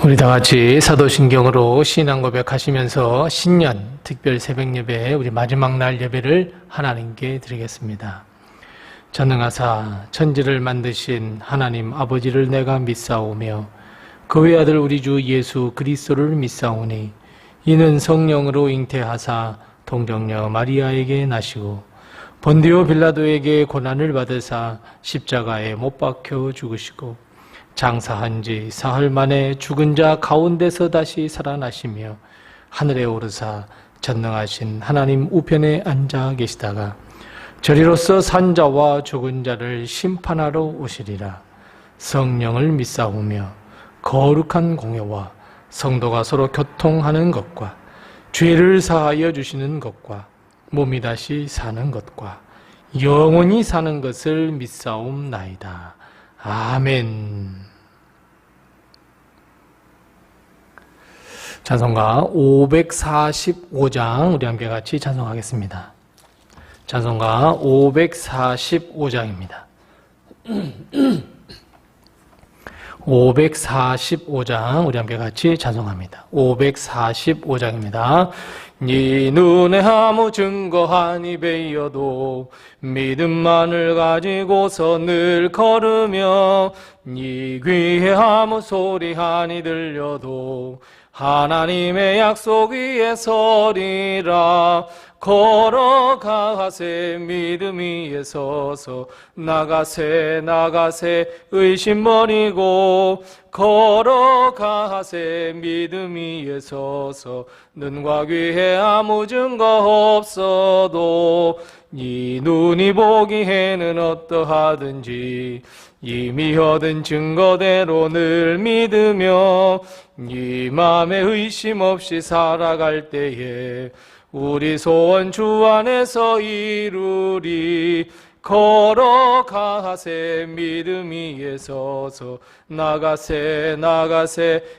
우리 다 같이 사도신경으로 신앙 고백하시면서 신년 특별 새벽 예배, 우리 마지막 날 예배를 하나님께 드리겠습니다. 전능하사 천지를 만드신 하나님 아버지를 내가 믿사오며 그 외아들 우리 주 예수 그리스도를 믿사오니 이는 성령으로 잉태하사 동정녀 마리아에게 나시고 본디오 빌라도에게 고난을 받으사 십자가에 못 박혀 죽으시고 장사한 지 사흘 만에 죽은 자 가운데서 다시 살아나시며 하늘에 오르사 전능하신 하나님 우편에 앉아 계시다가 저리로서 산 자와 죽은 자를 심판하러 오시리라. 성령을 믿사오며 거룩한 공회와 성도가 서로 교통하는 것과 죄를 사하여 주시는 것과 몸이 다시 사는 것과 영원히 사는 것을 믿사옵나이다. 아멘. 찬송가 545장 우리 함께 같이 찬송하겠습니다. 찬송가 545장입니다. 545장 우리 함께 같이 찬송합니다. 545장입니다. 네 눈에 아무 증거하니 베어도 믿음만을 가지고서 늘 걸으며 네 귀에 아무 소리하니 들려도 하나님의 약속 위에 서리라. 걸어가세 믿음 위에 서서 나가세 의심 버리고 걸어가세 믿음 위에 서서 눈과 귀에 아무 증거 없어도 네 눈이 보기에는 어떠하든지 이미 얻은 증거대로 늘 믿으며 네 맘에 의심 없이 살아갈 때에 우리 소원 주 안에서 이루리. 걸어가세 믿음 위에 서서 나가세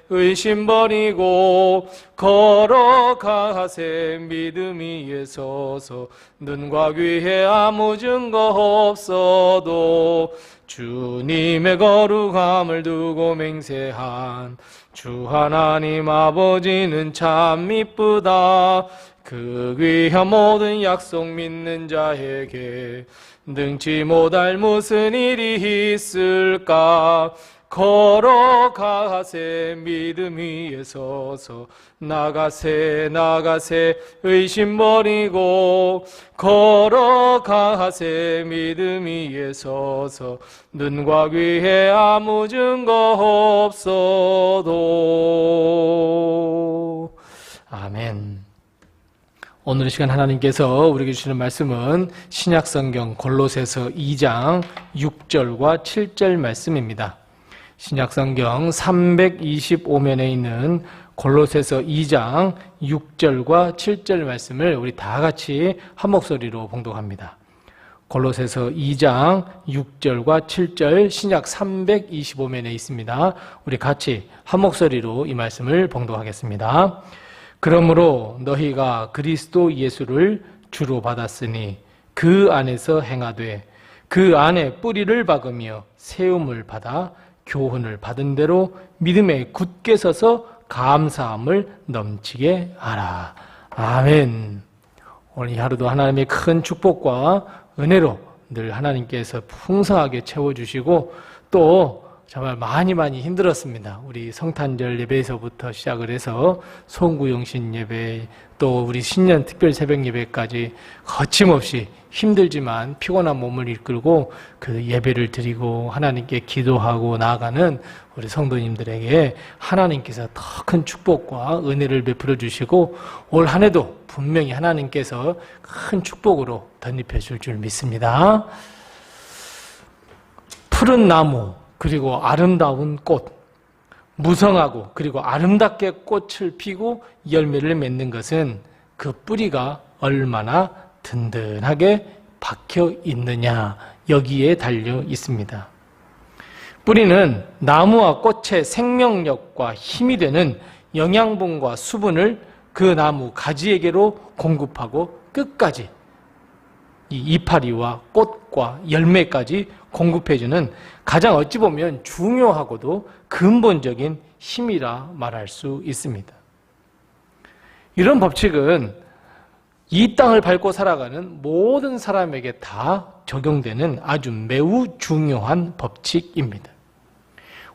의심 버리고 걸어가세 믿음 위에 서서 눈과 귀에 아무 증거 없어도 주님의 거룩함을 두고 맹세한 주 하나님 아버지는 참 이쁘다. 그 귀한 모든 약속 믿는 자에게 능치 못할 무슨 일이 있을까. 걸어가세 믿음 위에 서서 나가세 의심 버리고 걸어가세 믿음 위에 서서 눈과 귀에 아무 증거 없어도. 아멘. 오늘 이 시간 하나님께서 우리에게 주시는 말씀은 신약성경 골로새서 2장 6절과 7절 말씀입니다. 신약성경 325면에 있는 골로새서 2장 6절과 7절 말씀을 우리 다 같이 한 목소리로 봉독합니다. 골로새서 2장 6절과 7절 신약 325면에 있습니다. 우리 같이 한 목소리로 이 말씀을 봉독하겠습니다. 그러므로 너희가 그리스도 예수를 주로 받았으니 그 안에서 행하되 그 안에 뿌리를 박으며 세움을 받아 교훈을 받은 대로 믿음에 굳게 서서 감사함을 넘치게 하라. 아멘. 오늘 이 하루도 하나님의 큰 축복과 은혜로 늘 하나님께서 풍성하게 채워주시고 또 정말 많이 힘들었습니다. 우리 성탄절 예배에서부터 시작을 해서 송구영신 예배 또 우리 신년 특별 새벽 예배까지 거침없이 힘들지만 피곤한 몸을 이끌고 그 예배를 드리고 하나님께 기도하고 나아가는 우리 성도님들에게 하나님께서 더 큰 축복과 은혜를 베풀어 주시고 올 한 해도 분명히 하나님께서 큰 축복으로 덧입혀 줄 줄 믿습니다. 푸른 나무 그리고 아름다운 꽃, 무성하고 그리고 아름답게 꽃을 피고 열매를 맺는 것은 그 뿌리가 얼마나 든든하게 박혀 있느냐 여기에 달려 있습니다. 뿌리는 나무와 꽃의 생명력과 힘이 되는 영양분과 수분을 그 나무 가지에게로 공급하고 끝까지 이 이파리와 꽃과 열매까지 공급해주는 가장 어찌 보면 중요하고도 근본적인 힘이라 말할 수 있습니다. 이런 법칙은 이 땅을 밟고 살아가는 모든 사람에게 다 적용되는 아주 매우 중요한 법칙입니다.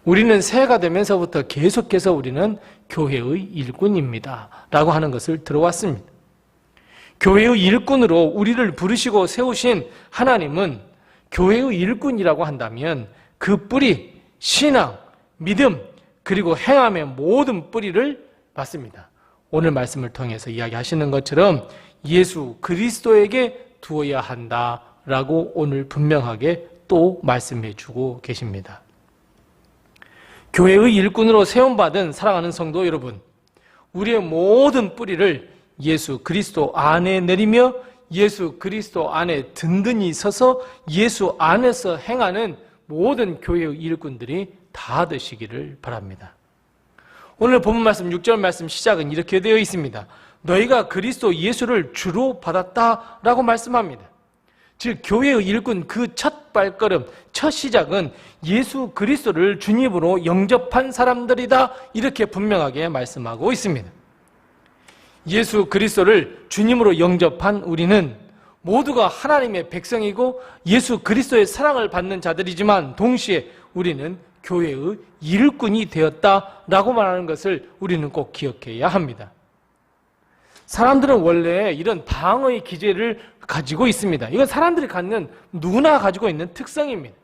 우리는 새해가 되면서부터 계속해서 우리는 교회의 일꾼입니다 라고 하는 것을 들어왔습니다. 교회의 일꾼으로 우리를 부르시고 세우신 하나님은 교회의 일꾼이라고 한다면 그 뿌리, 신앙, 믿음, 그리고 행함의 모든 뿌리를 받습니다. 오늘 말씀을 통해서 이야기하시는 것처럼 예수 그리스도에게 두어야 한다라고 오늘 분명하게 또 말씀해 주고 계십니다. 교회의 일꾼으로 세움받은 사랑하는 성도 여러분, 우리의 모든 뿌리를 예수 그리스도 안에 내리며 예수 그리스도 안에 든든히 서서 예수 안에서 행하는 모든 교회의 일꾼들이 다 되시기를 바랍니다. 오늘 본문 말씀 6절 말씀 시작은 이렇게 되어 있습니다. 너희가 그리스도 예수를 주로 받았다라고 말씀합니다. 즉 교회의 일꾼 그 첫 발걸음, 첫 시작은 예수 그리스도를 주님으로 영접한 사람들이다 이렇게 분명하게 말씀하고 있습니다. 예수 그리스도를 주님으로 영접한 우리는 모두가 하나님의 백성이고 예수 그리스도의 사랑을 받는 자들이지만 동시에 우리는 교회의 일꾼이 되었다라고 말하는 것을 우리는 꼭 기억해야 합니다. 사람들은 원래 이런 방어의 기제를 가지고 있습니다. 이건 사람들이 갖는 누구나 가지고 있는 특성입니다.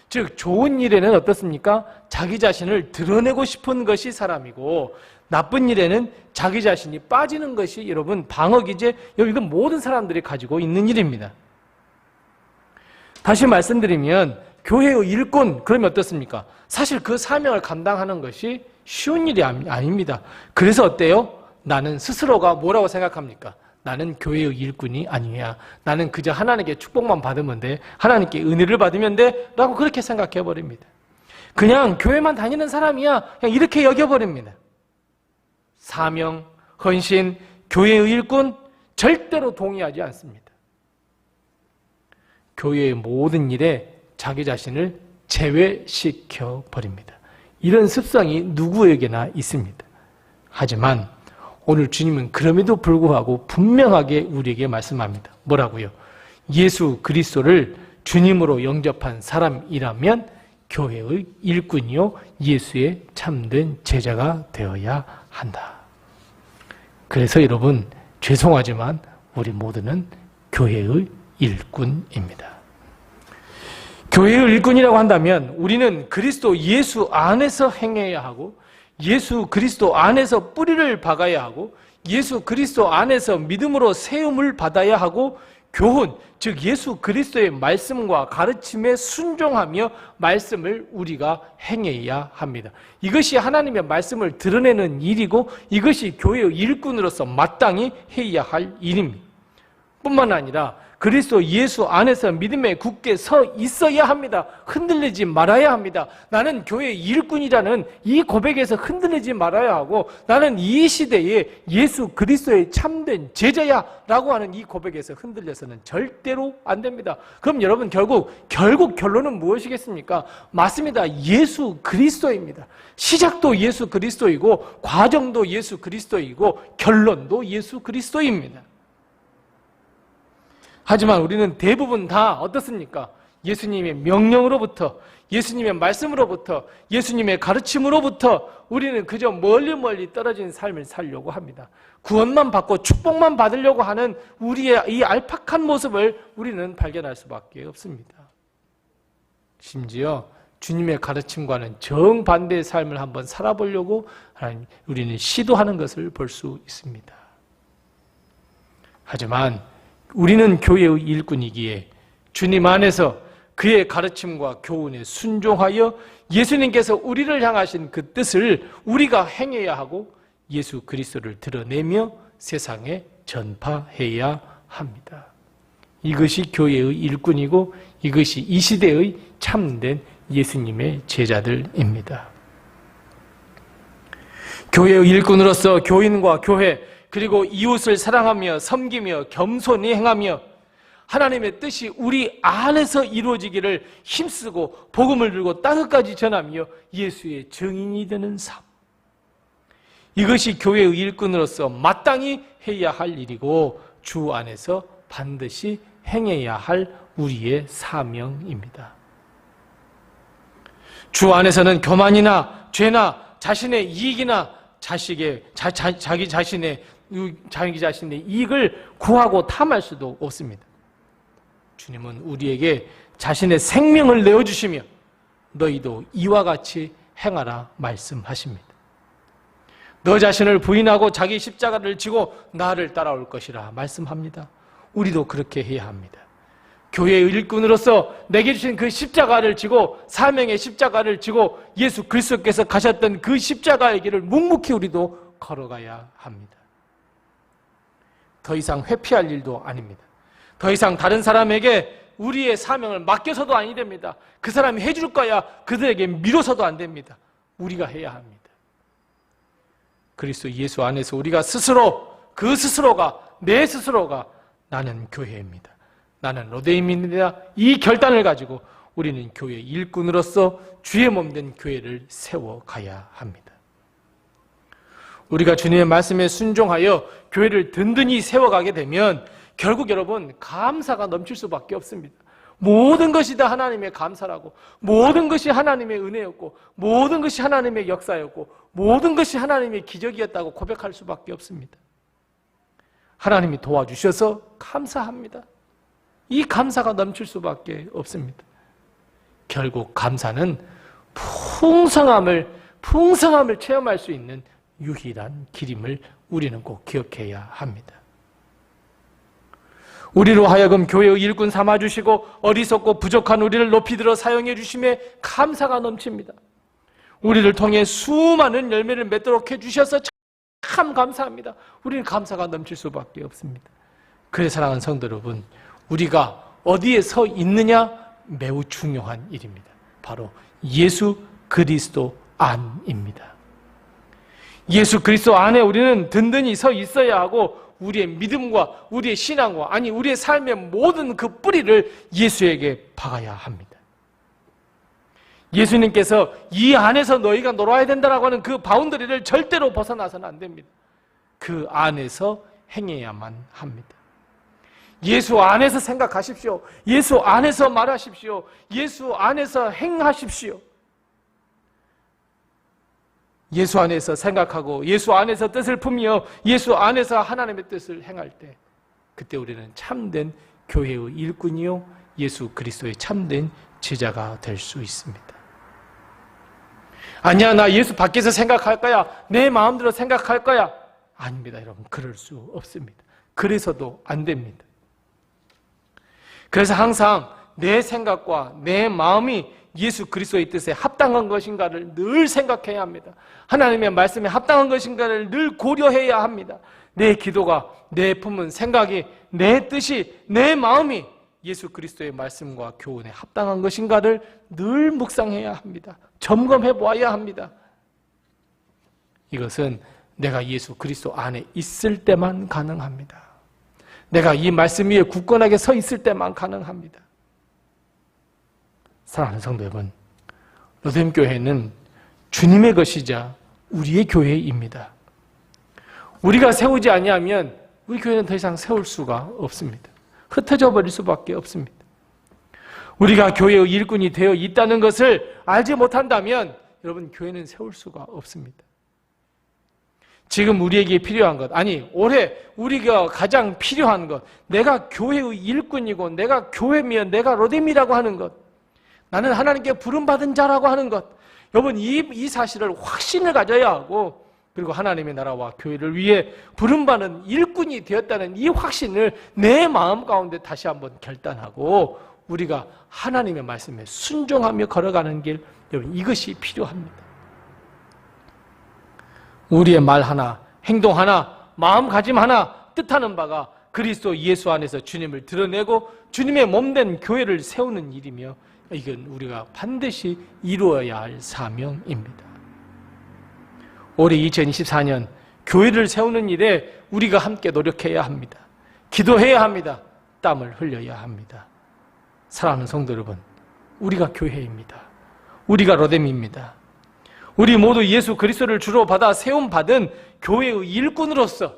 즉 좋은 일에는 어떻습니까? 자기 자신을 드러내고 싶은 것이 사람이고 나쁜 일에는 자기 자신이 빠지는 것이 여러분 방어 기제, 이건 모든 사람들이 가지고 있는 일입니다. 다시 말씀드리면 교회의 일꾼 그러면 어떻습니까? 사실 그 사명을 감당하는 것이 쉬운 일이 아닙니다. 그래서 어때요? 나는 스스로가 뭐라고 생각합니까? 나는 교회의 일꾼이 아니야. 나는 그저 하나님께 축복만 받으면 돼. 하나님께 은혜를 받으면 돼. 라고 그렇게 생각해 버립니다. 그냥 교회만 다니는 사람이야. 그냥 이렇게 여겨버립니다. 사명, 헌신, 교회의 일꾼 절대로 동의하지 않습니다. 교회의 모든 일에 자기 자신을 제외시켜 버립니다. 이런 습성이 누구에게나 있습니다. 하지만 오늘 주님은 그럼에도 불구하고 분명하게 우리에게 말씀합니다. 뭐라고요? 예수 그리스도를 주님으로 영접한 사람이라면 교회의 일꾼이요 예수의 참된 제자가 되어야 한다. 그래서 여러분 죄송하지만 우리 모두는 교회의 일꾼입니다. 교회의 일꾼이라고 한다면 우리는 그리스도 예수 안에서 행해야 하고 예수 그리스도 안에서 뿌리를 박아야 하고 예수 그리스도 안에서 믿음으로 세움을 받아야 하고 교훈, 즉 예수 그리스도의 말씀과 가르침에 순종하며 말씀을 우리가 행해야 합니다. 이것이 하나님의 말씀을 드러내는 일이고 이것이 교회의 일꾼으로서 마땅히 해야 할 일입니다. 뿐만 아니라 그리스도 예수 안에서 믿음에 굳게 서 있어야 합니다. 흔들리지 말아야 합니다. 나는 교회의 일꾼이라는 이 고백에서 흔들리지 말아야 하고 나는 이 시대에 예수 그리스도의 참된 제자야 라고 하는 이 고백에서 흔들려서는 절대로 안 됩니다. 그럼 여러분 결국 결론은 무엇이겠습니까? 맞습니다. 예수 그리스도입니다. 시작도 예수 그리스도이고 과정도 예수 그리스도이고 결론도 예수 그리스도입니다. 하지만 우리는 대부분 다 어떻습니까? 예수님의 명령으로부터, 예수님의 말씀으로부터, 예수님의 가르침으로부터 우리는 그저 멀리 떨어진 삶을 살려고 합니다. 구원만 받고 축복만 받으려고 하는 우리의 이 알팍한 모습을 우리는 발견할 수밖에 없습니다. 심지어 주님의 가르침과는 정반대의 삶을 한번 살아보려고 우리는 시도하는 것을 볼 수 있습니다. 하지만 우리는 교회의 일꾼이기에 주님 안에서 그의 가르침과 교훈에 순종하여 예수님께서 우리를 향하신 그 뜻을 우리가 행해야 하고 예수 그리스도를 드러내며 세상에 전파해야 합니다. 이것이 교회의 일꾼이고 이것이 이 시대의 참된 예수님의 제자들입니다. 교회의 일꾼으로서 교인과 교회 그리고 이웃을 사랑하며 섬기며 겸손히 행하며 하나님의 뜻이 우리 안에서 이루어지기를 힘쓰고 복음을 들고 땅끝까지 전하며 예수의 증인이 되는 삶. 이것이 교회의 일꾼으로서 마땅히 해야 할 일이고 주 안에서 반드시 행해야 할 우리의 사명입니다. 주 안에서는 교만이나 죄나 자신의 이익이나 자기 자신의 이익을 구하고 탐할 수도 없습니다. 주님은 우리에게 자신의 생명을 내어주시며 너희도 이와 같이 행하라 말씀하십니다. 너 자신을 부인하고 자기 십자가를 지고 나를 따라올 것이라 말씀합니다. 우리도 그렇게 해야 합니다. 교회의 일꾼으로서 내게 주신 그 십자가를 지고 사명의 십자가를 지고 예수 그리스도께서 가셨던 그 십자가의 길을 묵묵히 우리도 걸어가야 합니다. 더 이상 회피할 일도 아닙니다. 더 이상 다른 사람에게 우리의 사명을 맡겨서도 아니 됩니다. 그 사람이 해줄 거야 그들에게 미뤄서도 안 됩니다. 우리가 해야 합니다. 그리스도 예수 안에서 우리가 스스로 내 스스로가 나는 교회입니다. 나는 로데임입니다. 이 결단을 가지고 우리는 교회 일꾼으로서 주의 몸된 교회를 세워가야 합니다. 우리가 주님의 말씀에 순종하여 교회를 든든히 세워가게 되면 결국 여러분 감사가 넘칠 수밖에 없습니다. 모든 것이 다 하나님의 감사라고, 모든 것이 하나님의 은혜였고, 모든 것이 하나님의 역사였고, 모든 것이 하나님의 기적이었다고 고백할 수밖에 없습니다. 하나님이 도와주셔서 감사합니다. 이 감사가 넘칠 수밖에 없습니다. 결국 감사는 풍성함을 체험할 수 있는 유일한 길임을 우리는 꼭 기억해야 합니다. 우리로 하여금 교회의 일꾼 삼아주시고 어리석고 부족한 우리를 높이 들어 사용해 주심에 감사가 넘칩니다. 우리를 통해 수많은 열매를 맺도록 해주셔서 참 감사합니다. 우리는 감사가 넘칠 수밖에 없습니다. 그래서 사랑하는 성도 여러분, 우리가 어디에 서 있느냐 매우 중요한 일입니다. 바로 예수 그리스도 안입니다. 예수 그리스도 안에 우리는 든든히 서 있어야 하고 우리의 믿음과 우리의 신앙과 우리의 삶의 모든 그 뿌리를 예수에게 박아야 합니다. 예수님께서 이 안에서 너희가 놀아야 된다라고 하는 그 바운더리를 절대로 벗어나서는 안 됩니다. 그 안에서 행해야만 합니다. 예수 안에서 생각하십시오. 예수 안에서 말하십시오. 예수 안에서 행하십시오. 예수 안에서 생각하고 예수 안에서 뜻을 품며 예수 안에서 하나님의 뜻을 행할 때 그때 우리는 참된 교회의 일꾼이요 예수 그리스도의 참된 제자가 될 수 있습니다. 아니야, 나 예수 밖에서 생각할 거야, 내 마음대로 생각할 거야. 아닙니다, 여러분. 그럴 수 없습니다. 그래서도 안 됩니다. 그래서 항상 내 생각과 내 마음이 예수 그리스도의 뜻에 합당한 것인가를 늘 생각해야 합니다. 하나님의 말씀에 합당한 것인가를 늘 고려해야 합니다. 내 기도가, 내 품은 생각이, 내 뜻이, 내 마음이 예수 그리스도의 말씀과 교훈에 합당한 것인가를 늘 묵상해야 합니다. 점검해 보아야 합니다. 이것은 내가 예수 그리스도 안에 있을 때만 가능합니다. 내가 이 말씀 위에 굳건하게 서 있을 때만 가능합니다. 사랑하는 성도 여러분, 로뎀교회는 주님의 것이자 우리의 교회입니다. 우리가 세우지 아니하면 우리 교회는 더 이상 세울 수가 없습니다. 흩어져 버릴 수밖에 없습니다. 우리가 교회의 일꾼이 되어 있다는 것을 알지 못한다면 여러분 교회는 세울 수가 없습니다. 지금 우리에게 필요한 것, 올해 우리가 가장 필요한 것, 내가 교회의 일꾼이고 내가 교회면 내가 로뎀이라고 하는 것, 나는 하나님께 부름받은 자라고 하는 것, 여러분 이 사실을 확신을 가져야 하고, 그리고 하나님의 나라와 교회를 위해 부름받은 일꾼이 되었다는 이 확신을 내 마음 가운데 다시 한번 결단하고 우리가 하나님의 말씀에 순종하며 걸어가는 길, 여러분 이것이 필요합니다. 우리의 말 하나, 행동 하나, 마음가짐 하나 뜻하는 바가 그리스도 예수 안에서 주님을 드러내고 주님의 몸된 교회를 세우는 일이며, 이건 우리가 반드시 이루어야 할 사명입니다. 올해 2024년 교회를 세우는 일에 우리가 함께 노력해야 합니다. 기도해야 합니다. 땀을 흘려야 합니다. 사랑하는 성도 여러분, 우리가 교회입니다. 우리가 로뎀입니다. 우리 모두 예수 그리스도를 주로 받아 세움받은 교회의 일꾼으로서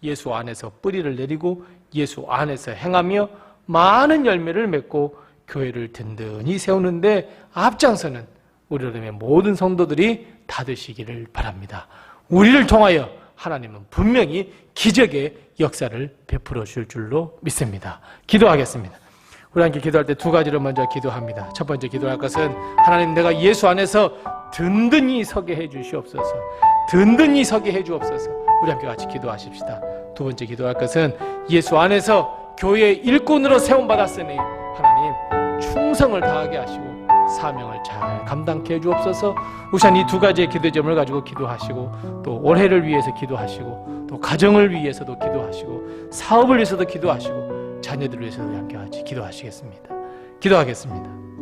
예수 안에서 뿌리를 내리고 예수 안에서 행하며 많은 열매를 맺고 교회를 든든히 세우는데 앞장서는 우리 로뎀의 모든 성도들이 다 되시기를 바랍니다. 우리를 통하여 하나님은 분명히 기적의 역사를 베풀어 줄 줄로 믿습니다. 기도하겠습니다. 우리 함께 기도할 때 두 가지를 먼저 기도합니다. 첫 번째 기도할 것은 하나님, 내가 예수 안에서 든든히 서게 해 주시옵소서. 든든히 서게 해 주옵소서. 우리 함께 같이 기도하십시다. 두 번째 기도할 것은 예수 안에서 교회의 일꾼으로 세움받았으니 하나님 충성을 다하게 하시고 사명을 잘 감당케 해 주옵소서. 우선 이 두 가지의 기도점을 가지고 기도하시고 또 올해를 위해서 기도하시고 또 가정을 위해서도 기도하시고 사업을 위해서도 기도하시고 자녀들을 위해서도 함께 같이 기도하시겠습니다. 기도하겠습니다.